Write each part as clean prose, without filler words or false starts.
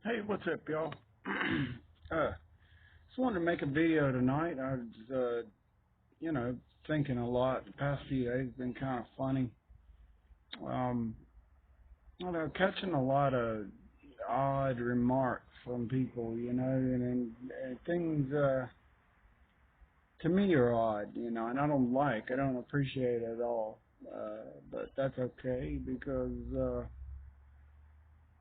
Hey, what's up, y'all? Just wanted to make a video tonight. I was, you know, thinking a lot. The past few days been kind of funny. Um, I don't know, catching a lot of odd remarks from people, and things to me are odd, and I don't appreciate it at all. But that's okay because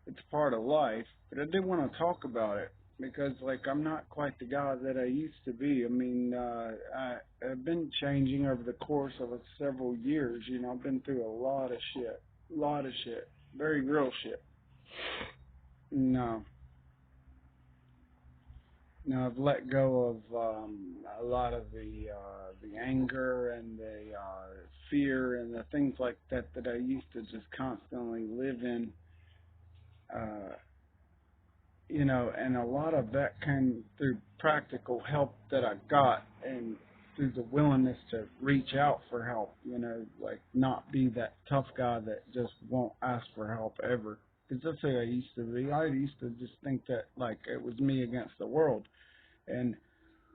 it's part of life. But I did want to talk about it because, like, I'm not quite the guy that I used to be. I mean, I've been changing over the course of several years. I've been through a lot of shit, very real shit. No, no, I've let go of a lot of the anger and the fear and the things like that I used to just constantly live in. Uh, and a lot of that came through practical help that I got and through the willingness to reach out for help, like not be that tough guy that just won't ask for help ever. Because that's who I used to be. I used to just think that, like, it was me against the world. And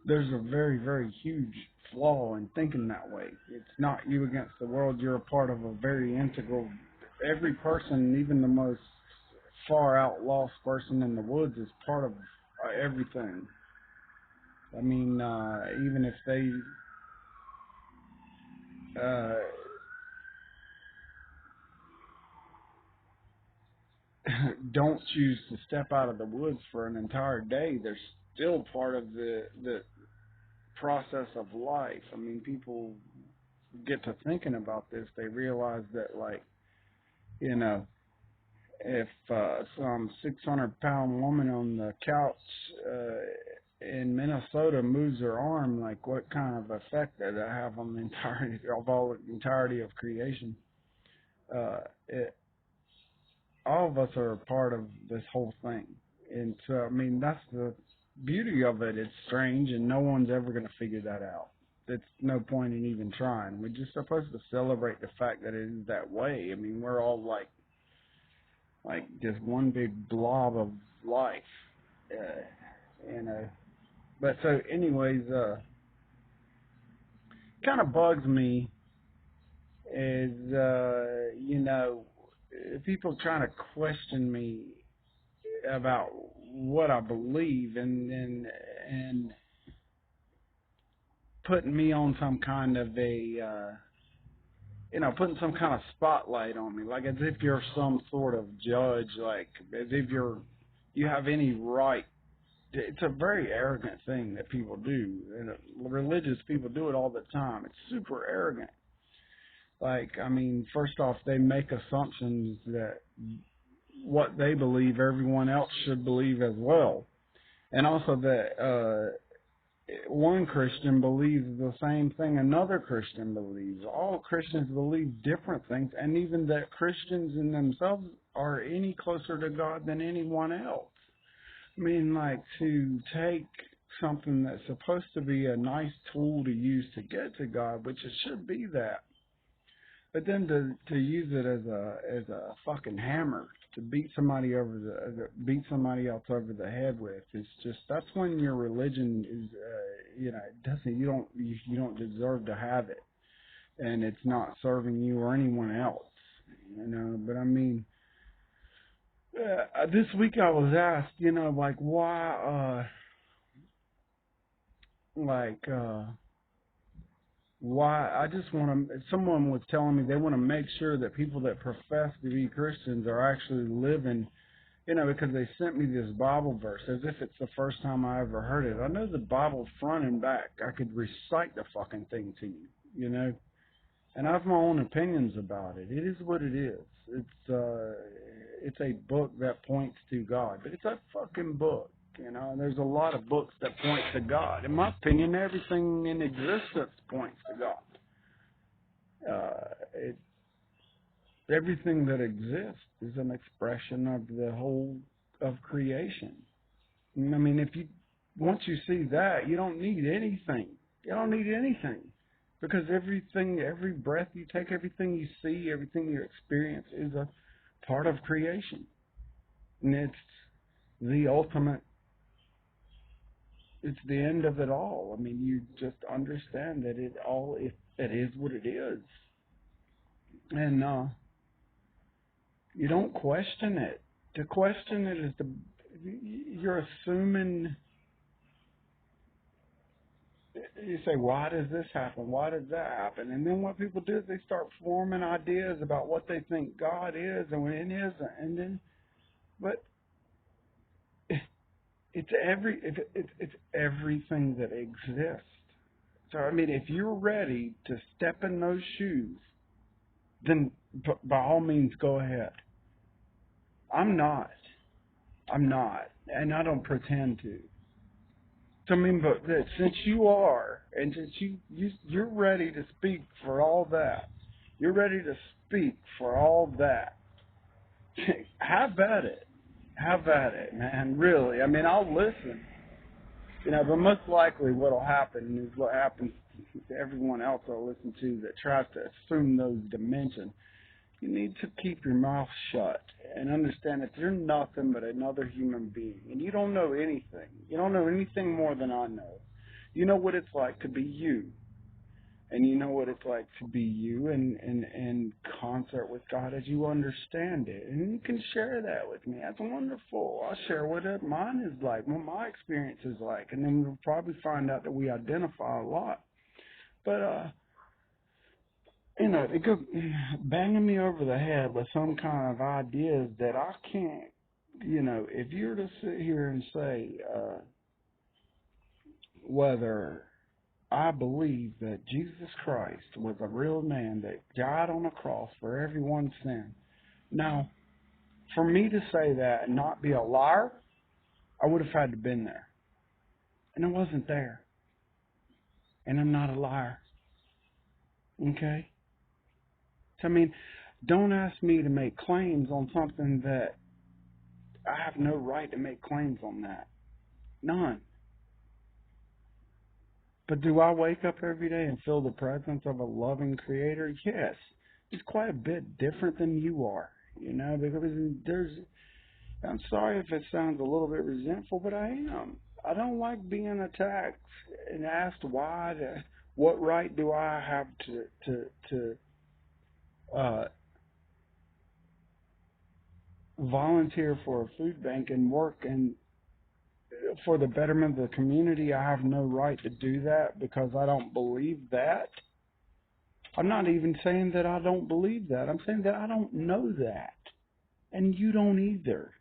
there's a very, very huge flaw in thinking that way. It's not you against the world. You're a part of a very integral, every person, even the most far out lost person in the woods is part of everything. I mean, even if they uh, don't choose to step out of the woods for an entire day, they're still part of the process of life. I mean, people get to thinking about this, they realize that, like, if some 600-pound woman on the couch in Minnesota moves her arm, like, what kind of effect did that have on the entirety of creation? Uh, it, all of us are a part of this whole thing, and so I mean that's the beauty of it. It's strange, and no one's ever going to figure that out. It's no point in even trying. We're just supposed to celebrate the fact that it is that way. I mean, we're all like just one big blob of life, you know. But so, anyways, kind of bugs me is people trying to question me about what I believe and putting me on some kind of a putting some kind of spotlight on me, like as if you're some sort of judge, like as if you have any right. It's a very arrogant thing that people do, and religious people do it all the time. It's super arrogant. Like, I mean, first off, they make assumptions that what they believe everyone else should believe as well, and also that one Christian believes the same thing another Christian believes. All Christians believe different things, and even that Christians in themselves are any closer to God than anyone else. I mean, like, to take something that's supposed to be a nice tool to use to get to God, which it should be that, but then to use it as a fucking hammer to beat somebody beat somebody else over the head with, it's just, that's when your religion is it doesn't, you don't deserve to have it, and it's not serving you or anyone else, but I mean, this week I was asked, like, why like why I just want to, someone was telling me they want to make sure that people that profess to be Christians are actually living, because they sent me this Bible verse as if it's the first time I ever heard it. I know the Bible front and back. I could recite the fucking thing to you, and I have my own opinions about it. It is what it is. It's a book that points to God, but it's a fucking book. And there's a lot of books that point to God. In my opinion, everything in existence points to God. Everything that exists is an expression of the whole of creation. I mean, once you see that, you don't need anything. You don't need anything. Because everything, every breath you take, everything you see, everything you experience is a part of creation. And the ultimate, it's the end of it all. I mean, you just understand that it is what it is. And you don't question it. To question it is you're assuming. You say, why does this happen? Why does that happen? And then what people do is they start forming ideas about what they think God is and when it isn't. And then, but it's everything that exists. So I mean, if you're ready to step in those shoes, then by all means go ahead. I'm not, and I don't pretend to. So, I mean, but that since you are, and since you're ready to speak for all that, you're ready to speak for all that. Have at it. Have at it, man. Really. I mean, I'll listen. But most likely what'll happen is what happens to everyone else I'll listen to that tries to assume those dimensions. You need to keep your mouth shut and understand that you're nothing but another human being. And you don't know anything. You don't know anything more than I know. You know what it's like to be you. And you know what it's like to be you in concert with God as you understand it. And you can share that with me. That's wonderful. I'll share what mine is like, what my experience is like. And then we'll probably find out that we identify a lot. But, it goes banging me over the head with some kind of ideas that I can't, if you were to sit here and say whether I believe that Jesus Christ was a real man that died on a cross for everyone's sin. Now, for me to say that and not be a liar, I would have had to been there. And I wasn't there. And I'm not a liar. Okay? So, I mean, don't ask me to make claims on something that I have no right to make claims on that. None. But do I wake up every day and feel the presence of a loving creator? Yes. It's quite a bit different than you are, because I'm sorry if it sounds a little bit resentful, but I am. I don't like being attacked and asked why, what right do I have to volunteer for a food bank and work and for the betterment of the community. I have no right to do that because I don't believe that. I'm not even saying that I don't believe that. I'm saying that I don't know that. And you don't either.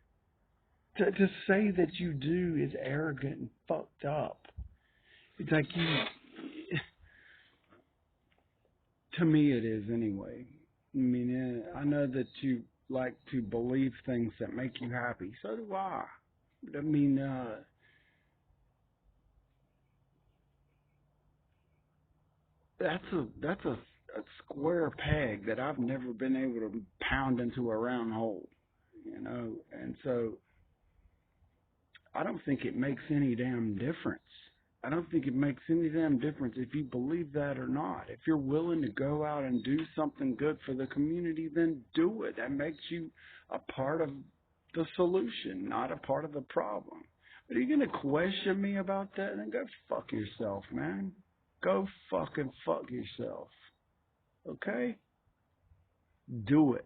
To say that you do is arrogant and fucked up. It's like to me it is anyway. I mean, I know that you like to believe things that make you happy. So do I. I mean, that's a square peg that I've never been able to pound into a round hole, and so I don't think it makes any damn difference. I don't think it makes any damn difference if you believe that or not. If you're willing to go out and do something good for the community, then do it. That makes you a part of the solution, not a part of the problem. But are you going to question me about that? Then go fuck yourself, man. Go fucking fuck yourself. Okay? Do it.